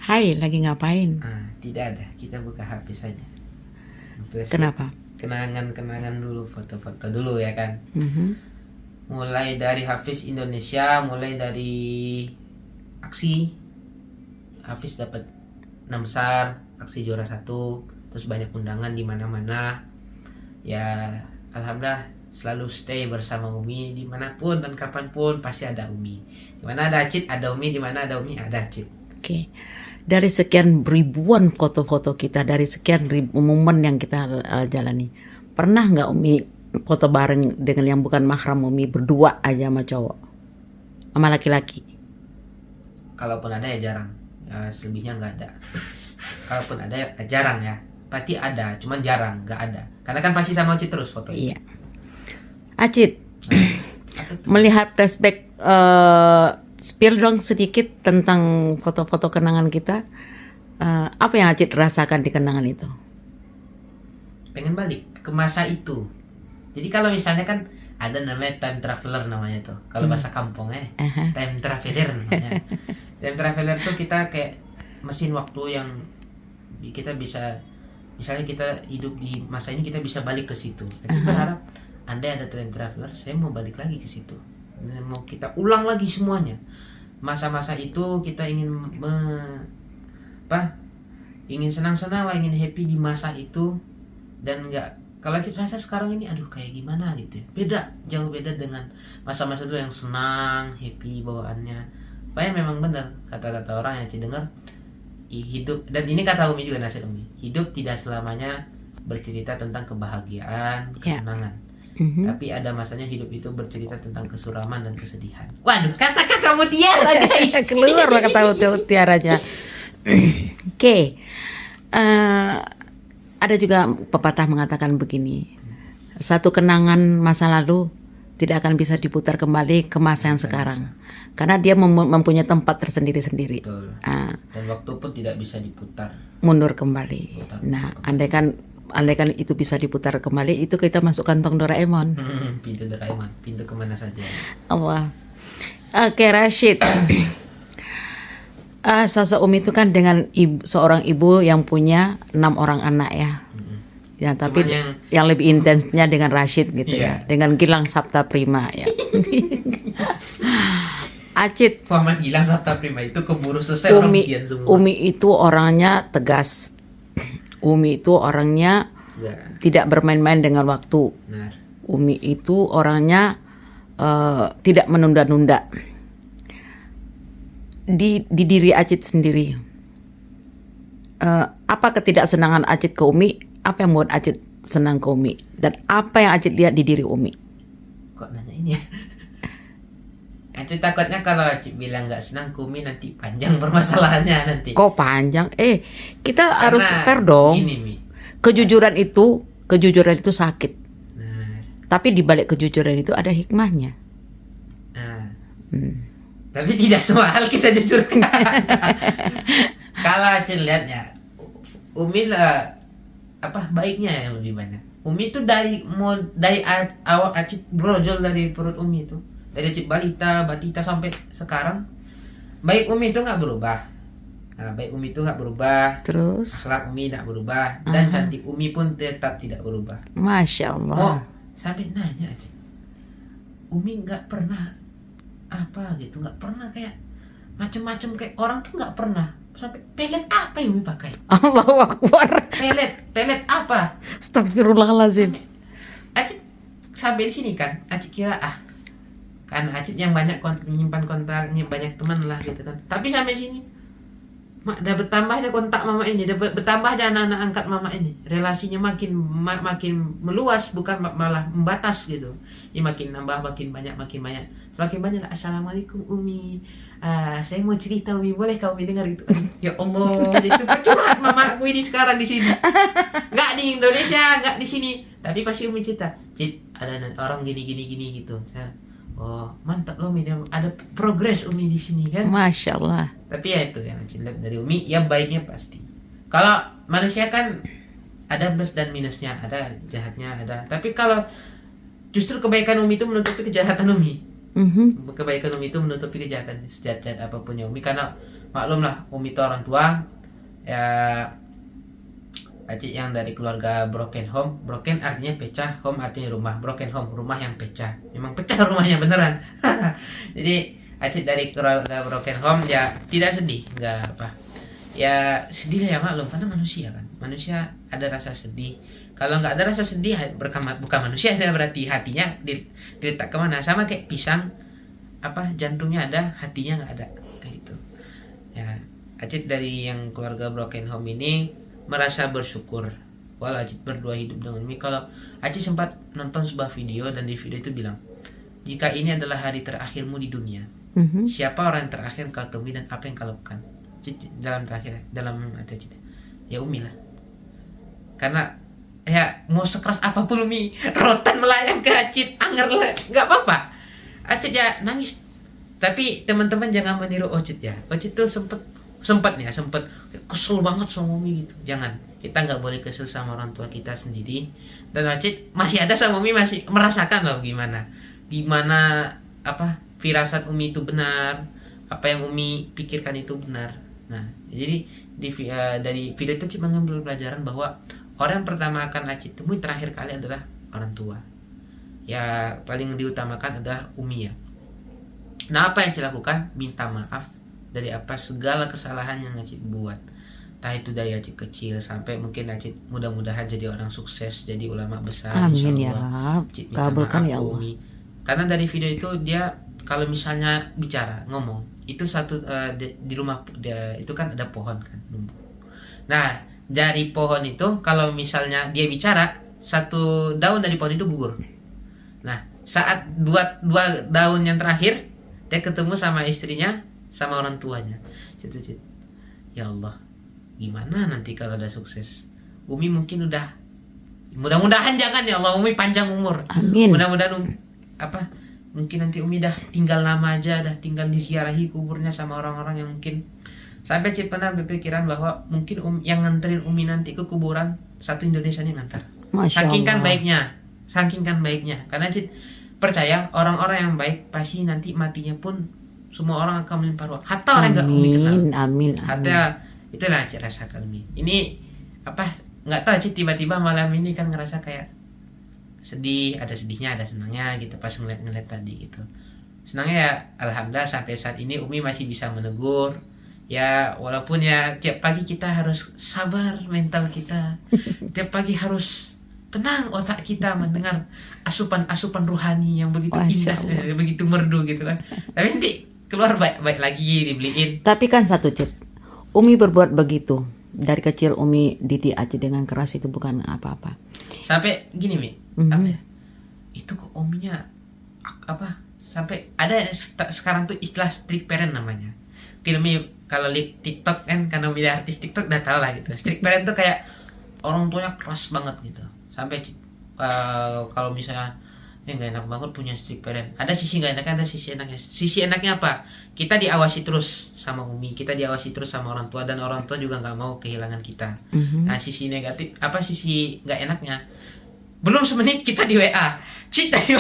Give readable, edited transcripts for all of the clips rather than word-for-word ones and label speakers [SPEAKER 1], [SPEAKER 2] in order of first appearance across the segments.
[SPEAKER 1] Hai, lagi ngapain?
[SPEAKER 2] Tidak ada, kita buka HP saja. Flashback.
[SPEAKER 1] Kenapa?
[SPEAKER 2] Kenangan-kenangan dulu, foto-foto dulu ya kan.
[SPEAKER 1] Mhm.
[SPEAKER 2] Mulai dari Hafiz Indonesia, mulai dari aksi Hafiz dapat 6 besar, aksi juara 1, terus banyak undangan di mana-mana. Ya, alhamdulillah selalu stay bersama Umi dimanapun dan kapanpun pasti ada Umi. Dimana ada Acit, ada Umi, dimana ada Umi, ada Acit.
[SPEAKER 1] Oke. Dari sekian ribuan foto-foto kita, dari sekian ribu momen yang kita jalani, pernah nggak Umi foto bareng dengan yang bukan mahram Umi berdua aja sama cowok, sama laki-laki?
[SPEAKER 2] Kalaupun ada ya jarang, ya, selebihnya nggak ada. Kalaupun ada ya jarang ya, pasti ada, cuman jarang, nggak ada. Karena kan pasti sama Acit terus foto.
[SPEAKER 1] Iya. Acit,
[SPEAKER 2] Apa tuh?
[SPEAKER 1] melihat flashback, spill dong sedikit tentang foto-foto kenangan kita. Apa yang Acit rasakan di kenangan itu?
[SPEAKER 2] Pengen balik ke masa itu. Jadi kalau misalnya kan ada namanya time traveler namanya tuh. Kalau bahasa kampung
[SPEAKER 1] Aha.
[SPEAKER 2] time traveler namanya. Time traveler tuh kita kayak mesin waktu yang kita bisa, misalnya kita hidup di masa ini kita bisa balik ke situ. Saya berharap andai ada time traveler, saya mau balik lagi ke situ. Mau kita ulang lagi semuanya. Masa-masa itu kita ingin ingin senang-senang lah, ingin happy di masa itu. Dan nggak, kalau kita rasa sekarang ini aduh kayak gimana gitu ya. Beda, jauh beda dengan masa-masa dulu yang senang, happy bawaannya. Supaya memang benar kata-kata orang yang Ci dengar, hidup, dan ini kata Umi juga, nasihat Umi, hidup tidak selamanya bercerita tentang kebahagiaan, kesenangan. Tapi ada masanya hidup itu bercerita tentang kesuraman dan kesedihan. Waduh, kata-kata mutiara guys.
[SPEAKER 1] Keluar kata mutiaranya. Oke. Ada juga pepatah mengatakan begini, satu kenangan masa lalu tidak akan bisa diputar kembali ke masa yang sekarang, karena dia mempunyai tempat tersendiri-sendiri.
[SPEAKER 2] Betul. Dan waktu pun tidak bisa diputar.
[SPEAKER 1] Mundur kembali. Nah, andaikan itu bisa diputar kembali, itu kita masuk kantong Doraemon.
[SPEAKER 2] Pintu Doraemon, pintu kemana saja.
[SPEAKER 1] Allah. Oke, Rashid. Sosok Umi itu kan dengan seorang ibu yang punya 6 orang anak ya. Ya, tapi yang lebih intensnya dengan Rashid gitu ya, dengan Gilang Sabta Prima ya. Acit,
[SPEAKER 2] Muhammad Gilang Sabta Prima itu keburu selesai orang kian semua.
[SPEAKER 1] Umi itu orangnya tegas. Umi itu orangnya tidak bermain-main dengan waktu.
[SPEAKER 2] Benar.
[SPEAKER 1] Umi itu orangnya tidak menunda-nunda. Di diri Acit sendiri, apa ketidaksenangan Acit ke Umi? Apa yang membuat Acit senang ke Umi? Dan apa yang Acit lihat di diri Umi?
[SPEAKER 2] Kok nanya ini ya? Acit takutnya kalau Acit bilang nggak senang ke Umi nanti panjang permasalahannya nanti.
[SPEAKER 1] Kok panjang? Kita harus
[SPEAKER 2] Karena
[SPEAKER 1] fair dong.
[SPEAKER 2] Ini, Mi.
[SPEAKER 1] Kejujuran itu sakit.
[SPEAKER 2] Nah,
[SPEAKER 1] Tapi di balik kejujuran itu ada hikmahnya.
[SPEAKER 2] tapi tidak semua hal kita jujurkan. Kalau Acit lihatnya, Umi lah baiknya yang lebih banyak. Umi itu dari awal Acit brojol dari perut Umi itu, dari Acit batita sampai sekarang, baik Umi itu nggak berubah. Baik Umi itu nggak berubah.
[SPEAKER 1] Terus,
[SPEAKER 2] Akhlak Umi nggak berubah, dan cantik Umi pun tetap tidak berubah.
[SPEAKER 1] Masya Allah.
[SPEAKER 2] Sampai nanya Acit, Umi nggak pernah nggak pernah kayak macem-macem kayak orang tuh, nggak pernah. Sampai pelet apa yang Umi pakai?
[SPEAKER 1] Allahu Akbar.
[SPEAKER 2] Pelet apa?
[SPEAKER 1] Astagfirullahaladzim.
[SPEAKER 2] Acit sampai di sini kan, Acit kira kan Acit yang banyak menyimpan kontaknya, banyak teman lah gitu kan. Tapi sampai sini, udah bertambah aja kontak mama ini, udah bertambah aja anak-anak angkat mama ini. Relasinya makin meluas, bukan malah membatas gitu. Ini makin nambah, makin banyak. Semakin banyak lah, Assalamualaikum Umi. Saya mau cerita Umi, boleh kau Umi dengar gitu. Ya Allah, itu curhat mamaku ini sekarang di sini. Nggak di Indonesia, nggak di sini. Tapi pasti Umi cerita, Cit, ada orang gini gitu. Oh, mantap loh Umi, ada progres Umi di sini kan.
[SPEAKER 1] Masya Allah.
[SPEAKER 2] Tapi ya itu yang lihat dari Umi, ya baiknya pasti. Kalau manusia kan ada plus dan minusnya, ada jahatnya, ada. Tapi kalau justru kebaikan Umi itu menutupi kejahatan Umi. Kebaikan Umi itu menutupi kejahatan, sejahat apapun ya Umi, karena maklum lah Umi itu orang tua ya. Acit yang dari keluarga broken home, broken artinya pecah, home artinya rumah, broken home rumah yang pecah, memang pecah rumahnya beneran. Jadi Acit dari keluarga broken home ya tidak sedih, nggak apa ya, sedih ya maklum karena manusia kan, manusia ada rasa sedih. Kalau nggak ada rasa sedih bukan manusia, berarti hatinya diletak kemana, sama kayak pisang, apa jantungnya ada hatinya nggak ada gitu ya. Acit dari yang keluarga broken home ini merasa bersyukur walau Acit berdua hidup dengan Umi. Kalau Acit sempat nonton sebuah video dan di video itu bilang, jika ini adalah hari terakhirmu di dunia, siapa orang yang terakhir kau temui dan apa yang kau lakukan? Dalam hati Acit, ya Umi lah. Karena ya mau sekeras apapun Umi rotan melayang ke Acit, anger lah, nggak apa-apa. Acit ya nangis. Tapi teman-teman jangan meniru Ocit ya. Ocit tuh sempet kesel banget sama Umi gitu. Jangan, kita nggak boleh kesel sama orang tua kita sendiri. Dan Acit masih ada sama Umi, masih merasakan loh gimana apa firasat Umi itu benar, apa yang Umi pikirkan itu benar. Nah jadi dari video itu Acit mengambil pelajaran bahwa orang yang pertama akan Acit temui terakhir kali adalah orang tua. Ya paling diutamakan adalah Umi ya. Nah apa yang Acit lakukan? Minta maaf dari apa segala kesalahan yang Acit buat. Entah itu dari Acit kecil sampai mungkin Acit mudah-mudahan jadi orang sukses, jadi ulama besar.
[SPEAKER 1] Amin ya Rab. Kabulkan ya Allah.
[SPEAKER 2] Umi. Karena dari video itu dia kalau misalnya bicara ngomong itu di rumah dia itu kan ada pohon kan. Nah dari pohon itu kalau misalnya dia bicara, satu daun dari pohon itu gugur. Nah saat dua daun yang terakhir dia ketemu sama istrinya sama orang tuanya. Cit. Ya Allah, gimana nanti kalau udah sukses? Umi mungkin udah, mudah-mudahan jangan ya Allah, Umi panjang umur.
[SPEAKER 1] Amin.
[SPEAKER 2] Mudah-mudahan mungkin nanti Umi dah tinggal lama aja, dah tinggal disiarahi kuburnya sama orang-orang yang mungkin. Sampai Cit pernah berpikiran bahwa mungkin yang nganterin Umi nanti ke kuburan satu Indonesia nih ngantar. Saking kan baiknya. Karena Cit percaya orang-orang yang baik pasti nanti matinya pun semua orang akan melimpah ruah. Hatta orang nggak Umi kenal.
[SPEAKER 1] Amin.
[SPEAKER 2] Hatta itulah Acit rasakan Umi. Ini apa? Nggak tahu Acit tiba-tiba malam ini kan ngerasa kayak sedih, ada sedihnya, ada senangnya gitu pas ngeliat tadi gitu. Senangnya ya alhamdulillah sampai saat ini Umi masih bisa menegur. Ya walaupun ya tiap pagi kita harus sabar mental kita. Tiap pagi harus tenang otak kita mendengar asupan rohani yang begitu indah, begitu merdu gitu kan. Tapi nanti keluar baik lagi dibeliin. Tapi
[SPEAKER 1] kan satu Cit, Umi berbuat begitu dari kecil. Umi didik Acit dengan keras itu bukan apa-apa.
[SPEAKER 2] Sampai gini Mi, apa ya? Itu kok Uminya apa? Sampai ada sekarang tuh istilah strict parent namanya. Mungkin Umi kalau lihat TikTok kan, karena Umi artis TikTok udah tau lah gitu. Strict parent tuh kayak orang tuanya keras banget gitu. Sampai kalau misalnya nggak enak banget punya strict parent. Ada sisi nggak enaknya, ada sisi enaknya. Sisi enaknya apa? Kita diawasi terus sama Umi, kita diawasi terus sama orang tua, dan orang tua juga nggak mau kehilangan kita. Nah sisi negatif apa? Sisi nggak enaknya, belum semenit kita di WA, cinta di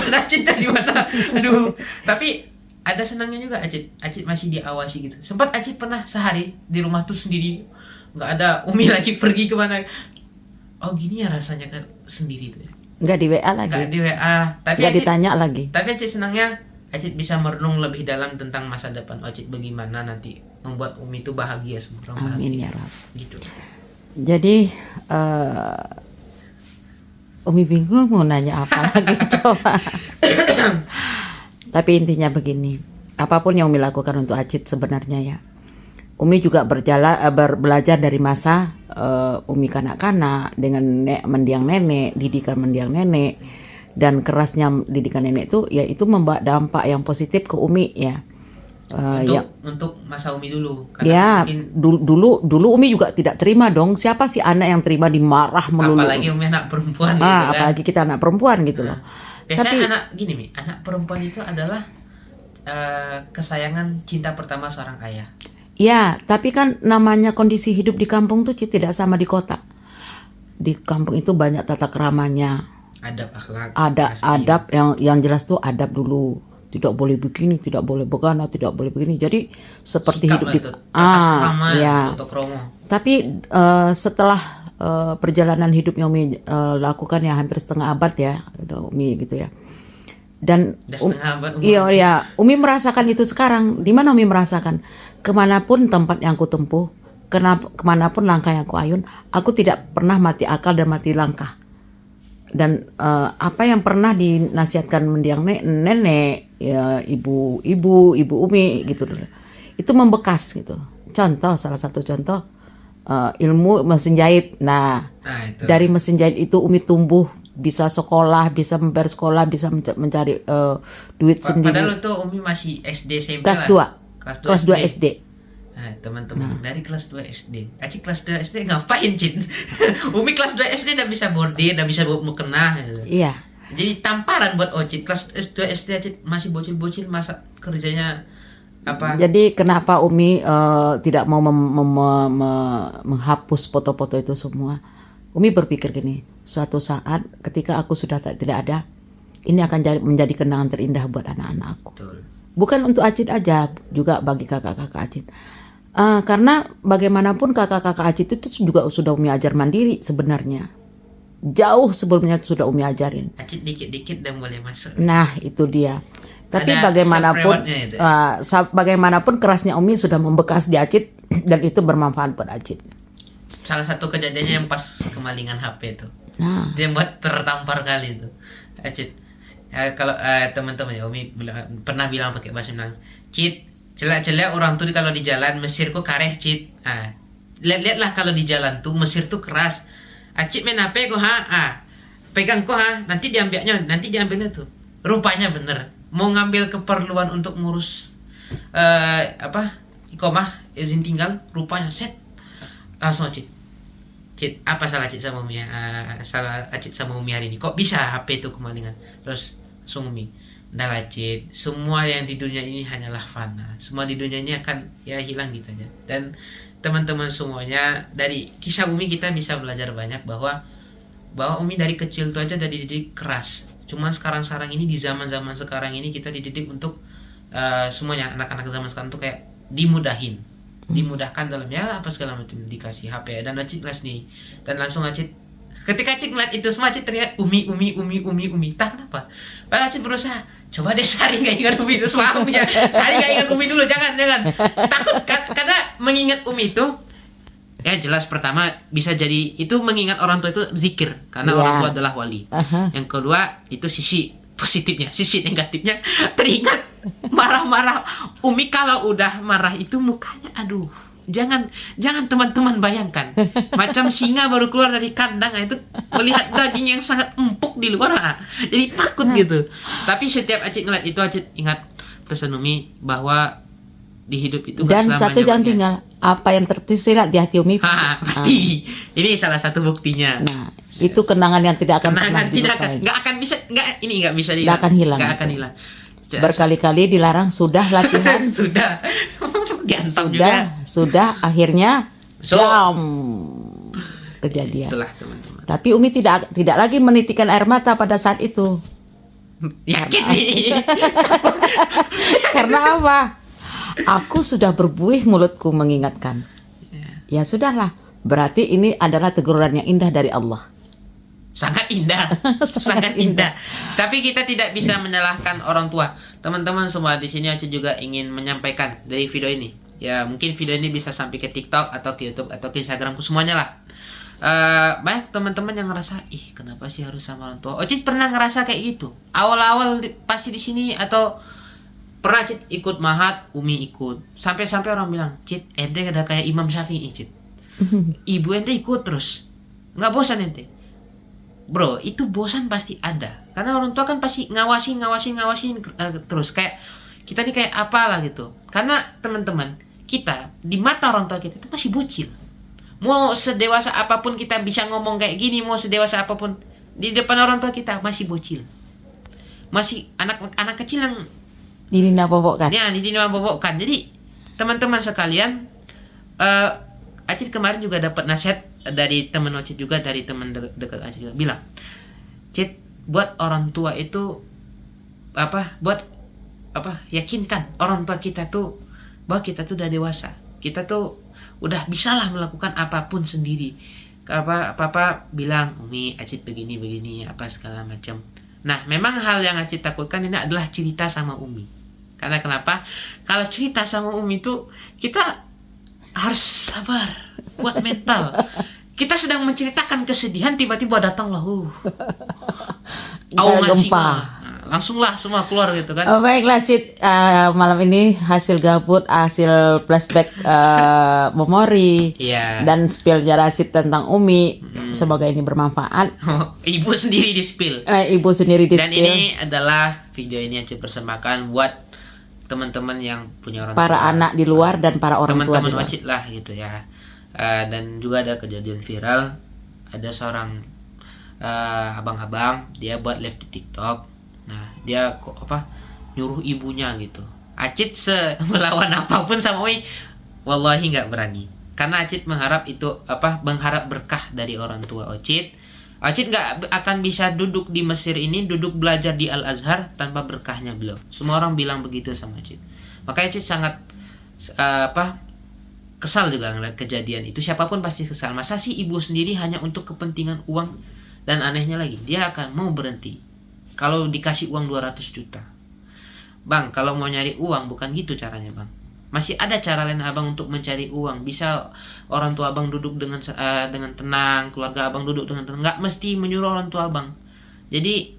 [SPEAKER 2] mana? Aduh. Tapi ada senangnya juga. Acit masih diawasi gitu. Sempat Acit pernah sehari di rumah tuh sendiri, nggak ada Umi lagi pergi kemana. Oh gini ya rasanya kan sendiri tuh ya. Nggak di WA lagi. Nggak di WA. Tapi
[SPEAKER 1] nggak ditanya lagi.
[SPEAKER 2] Tapi Acit senangnya Acit bisa merenung lebih dalam tentang masa depan Acit, bagaimana nanti membuat Umi itu bahagia, semua orang bahagia.
[SPEAKER 1] Amin ya Rab.
[SPEAKER 2] Gitu.
[SPEAKER 1] Jadi Umi bingung mau nanya apa lagi coba. Tapi intinya begini, apapun yang Umi lakukan untuk Acit sebenarnya ya, Umi juga belajar dari masa Umi kanak-kanak dengan mendiang nenek, didikan mendiang nenek, dan kerasnya didikan nenek itu, ya itu membawa dampak yang positif ke Umi ya.
[SPEAKER 2] Untuk masa Umi dulu.
[SPEAKER 1] Ya, dulu Umi juga tidak terima dong. Siapa sih anak yang terima dimarah melulu?
[SPEAKER 2] Apalagi Umi anak perempuan gitu kan.
[SPEAKER 1] Apalagi kita anak perempuan gitu loh.
[SPEAKER 2] Biasanya anak perempuan itu adalah kesayangan cinta pertama seorang ayah.
[SPEAKER 1] Ya, tapi kan namanya kondisi hidup di kampung tuh tidak sama di kota. Di kampung itu banyak tata keramanya.
[SPEAKER 2] Adab akhlak.
[SPEAKER 1] Adab yang jelas tuh adab dulu. tidak boleh begini, tidak boleh begana, tidak boleh begini. Jadi seperti
[SPEAKER 2] Sikap
[SPEAKER 1] hidup
[SPEAKER 2] lah
[SPEAKER 1] di
[SPEAKER 2] itu, tata krama
[SPEAKER 1] ya.
[SPEAKER 2] untuk kromo.
[SPEAKER 1] Tapi setelah perjalanan hidupnya Umi lakukan ya hampir setengah abad ya, Umi gitu ya. Dan
[SPEAKER 2] Udah setengah abad umur.
[SPEAKER 1] iya ya, Umi merasakan itu sekarang. Di mana Umi merasakan? Kemanapun tempat yang aku tempuh, kemanapun langkah yang aku ayun, aku tidak pernah mati akal dan mati langkah. Dan apa yang pernah dinasihatkan mendiang nenek, ya, ibu Umi gitu dulu, itu membekas gitu. Contoh, salah satu contoh ilmu mesin jahit. Nah,
[SPEAKER 2] Nah, itu.
[SPEAKER 1] dari mesin jahit itu Umi tumbuh, bisa sekolah, bisa membayar sekolah, bisa mencari duit sendiri.
[SPEAKER 2] Padahal itu Umi masih SD SMP
[SPEAKER 1] Kelas
[SPEAKER 2] lah.
[SPEAKER 1] 2. Kelas 2 SD.
[SPEAKER 2] Nah, teman-teman dari kelas 2 SD. Aci kelas 2 SD ngapain, Cid? Umi kelas 2 SD udah bisa bordir, udah bisa mukena gitu.
[SPEAKER 1] Iya.
[SPEAKER 2] Jadi tamparan buat Ocit. Kelas 2 SD Acit masih bocil-bocil, masa kerjanya apa?
[SPEAKER 1] Jadi kenapa Umi tidak mau menghapus foto-foto itu semua? Umi berpikir gini, suatu saat ketika aku sudah tidak ada, ini akan menjadi kenangan terindah buat anak-anak aku.
[SPEAKER 2] Betul.
[SPEAKER 1] Bukan untuk Acit aja, juga bagi kakak-kakak Acit. Karena bagaimanapun kakak-kakak Acit itu juga sudah Umi ajar mandiri sebenarnya. Jauh sebelumnya sudah Umi ajarin.
[SPEAKER 2] Acit dikit-dikit dan boleh masuk.
[SPEAKER 1] Nah, itu dia. Tapi
[SPEAKER 2] Ada
[SPEAKER 1] bagaimanapun
[SPEAKER 2] self-rewardnya itu.
[SPEAKER 1] bagaimanapun kerasnya Umi sudah membekas di Acit dan itu bermanfaat buat Acit.
[SPEAKER 2] Salah satu kejadiannya yang pas kemalingan HP itu.
[SPEAKER 1] Nah,
[SPEAKER 2] Dia buat tertampar kali itu. Acit. Kalau teman-teman ya Umi pernah bilang pakai bahasa Minang, Cit, celak-celak orang tuh kalau di jalan Mesir kok kareh, Cit. Lihat-lihatlah kalau di jalan tuh Mesir tuh keras. Acit main apa kok pegang kok nanti diambilnya tuh. Rupanya bener mau ngambil keperluan untuk ngurus ikomah izin tinggal, rupanya set langsung Cit, apa salah Cit sama Umi? Salah Cit sama Umi hari ini. Kok bisa HP itu kemalingan? Terus langsung Umi, udah lah Cit, semua yang di dunia ini hanyalah fana. Semua di dunia ini akan ya hilang gitu aja. Dan teman-teman semuanya, dari kisah Umi kita bisa belajar banyak bahwa Umi dari kecil tuh aja udah dididik keras. Cuman sekarang ini di zaman-zaman sekarang ini kita dididik untuk semuanya anak-anak zaman sekarang tuh kayak dimudahkan dalam ya apa segala macam, dikasih HP dan Acit kelas nih, dan langsung Acit ketika Acit ngeliat itu semua Acit teriak Umi, tak kenapa, padahal Acit berusaha coba deh Sari nggak ingat Umi itu semua Umi ya, Sari nggak ingat Umi dulu, jangan takut karena mengingat Umi itu ya jelas pertama bisa jadi itu mengingat orang tua itu zikir karena orang tua adalah wali. Yang kedua itu sisi positifnya, sisi negatifnya teringat marah-marah Umi. Kalau udah marah itu mukanya aduh, jangan teman-teman bayangkan macam singa baru keluar dari kandang itu melihat daging yang sangat empuk di luar, jadi takut gitu. Tapi setiap Acit ngeliat itu Acit ingat pesan Umi bahwa di hidup itu
[SPEAKER 1] dan satu jangan tinggal apa yang tersirat di hati Umi
[SPEAKER 2] pasti. Ini salah satu buktinya.
[SPEAKER 1] Nah, itu kenangan yang tidak akan
[SPEAKER 2] nggak akan bisa
[SPEAKER 1] nggak akan hilang. Berkali-kali dilarang sudah latihan
[SPEAKER 2] sudah diantam juga
[SPEAKER 1] sudah akhirnya kejadian.
[SPEAKER 2] Itulah teman-teman.
[SPEAKER 1] Tapi Umi tidak lagi menitikan air mata pada saat itu.
[SPEAKER 2] Yakin nih.
[SPEAKER 1] Karena apa? Aku sudah berbuih mulutku mengingatkan. Ya sudahlah, berarti ini adalah teguran yang indah dari Allah.
[SPEAKER 2] Sangat indah, sangat indah. Tapi kita tidak bisa menyalahkan orang tua. Teman-teman semua di sini Acit juga ingin menyampaikan dari video ini. Ya mungkin video ini bisa sampai ke TikTok atau ke YouTube atau ke Instagramku semuanya lah. Banyak teman-teman yang ngerasa, kenapa sih harus sama orang tua? Acit pernah ngerasa kayak gitu. Awal-awal pasti di sini atau pernah Cit ikut mahat, Umi ikut. Sampai orang bilang, Cit, ente ada kayak Imam Syafi'i, Cit. Ibu ente ikut terus. Nggak bosan ente? Bro, itu bosan pasti ada. Karena orang tua kan pasti ngawasin terus. Kayak, kita nih kayak apalah gitu. Karena teman-teman, kita, di mata orang tua kita itu masih bocil. Mau sedewasa apapun kita bisa ngomong kayak gini, mau sedewasa apapun, di depan orang tua kita masih bocil. Masih anak kecil yang
[SPEAKER 1] Didina bobokkan.
[SPEAKER 2] Ya, didina bobokkan. Jadi teman-teman sekalian, Acit kemarin juga dapat nasihat dari teman Acit juga, dari teman dekat Acit juga bilang, Cit, buat orang tua itu buat yakinkan orang tua kita tuh bahwa kita tuh udah dewasa, kita tuh udah bisalah melakukan apapun sendiri. Papa bilang, Umi, Acit begini apa segala macam. Nah, memang hal yang Acit takutkan ini adalah cerita sama Umi. Karena kenapa? Kalau cerita sama Umi tuh kita harus sabar, kuat mental. Kita sedang menceritakan kesedihan, tiba-tiba datanglah aungan
[SPEAKER 1] Gempa.
[SPEAKER 2] singa. Nah, langsunglah semua keluar gitu kan.
[SPEAKER 1] Baiklah Cit, malam ini hasil gabut, hasil flashback memori
[SPEAKER 2] Iya.
[SPEAKER 1] dan spill Jarasit tentang Umi. Semoga ini bermanfaat.
[SPEAKER 2] Ibu sendiri di spill.
[SPEAKER 1] Ibu sendiri di
[SPEAKER 2] Dan
[SPEAKER 1] spill.
[SPEAKER 2] ini adalah video ini yang saya persembahkan buat teman-teman yang punya orang
[SPEAKER 1] Para
[SPEAKER 2] tua,
[SPEAKER 1] anak di luar dan para orang tua di
[SPEAKER 2] teman-teman
[SPEAKER 1] luar.
[SPEAKER 2] wajib lah gitu ya. Dan juga ada kejadian viral, ada seorang abang-abang, dia buat live di TikTok. Nah, dia nyuruh ibunya gitu. Acit melawan apapun sama Ui, wallahi nggak berani. Karena Acit mengharap mengharap berkah dari orang tua Acit. Acit nggak akan bisa duduk di Mesir ini, duduk belajar di Al Azhar tanpa berkahnya beliau. Semua orang bilang begitu sama Acit. Makanya Acit sangat kesal juga ngeliat kejadian itu. Siapapun pasti kesal. Masa sih ibu sendiri hanya untuk kepentingan uang? Dan anehnya lagi, dia akan mau berhenti kalau dikasih uang 200 juta. Bang, kalau mau nyari uang bukan gitu caranya, Bang. Masih ada cara lain abang untuk mencari uang. Bisa orang tua abang duduk dengan tenang, keluarga abang duduk dengan tenang. Nggak mesti menyuruh orang tua abang. Jadi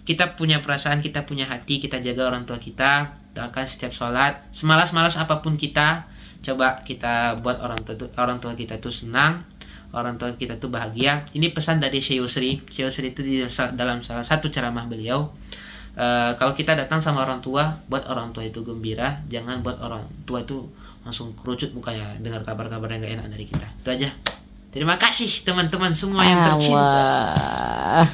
[SPEAKER 2] kita punya perasaan, kita punya hati, kita jaga orang tua kita, doakan setiap sholat. Semalas-malas apapun kita, coba kita buat orang tua kita tuh senang, orang tua kita tuh bahagia. Ini pesan dari Syekh Yusri. Syekh Yusri itu dalam salah satu ceramah beliau. Kalau kita datang sama orang tua, buat orang tua itu gembira, jangan buat orang tua itu langsung kerucut mukanya dengar kabar-kabar yang gak enak dari kita. Itu aja. Terima kasih teman-teman semua yang tercinta.
[SPEAKER 1] Wah.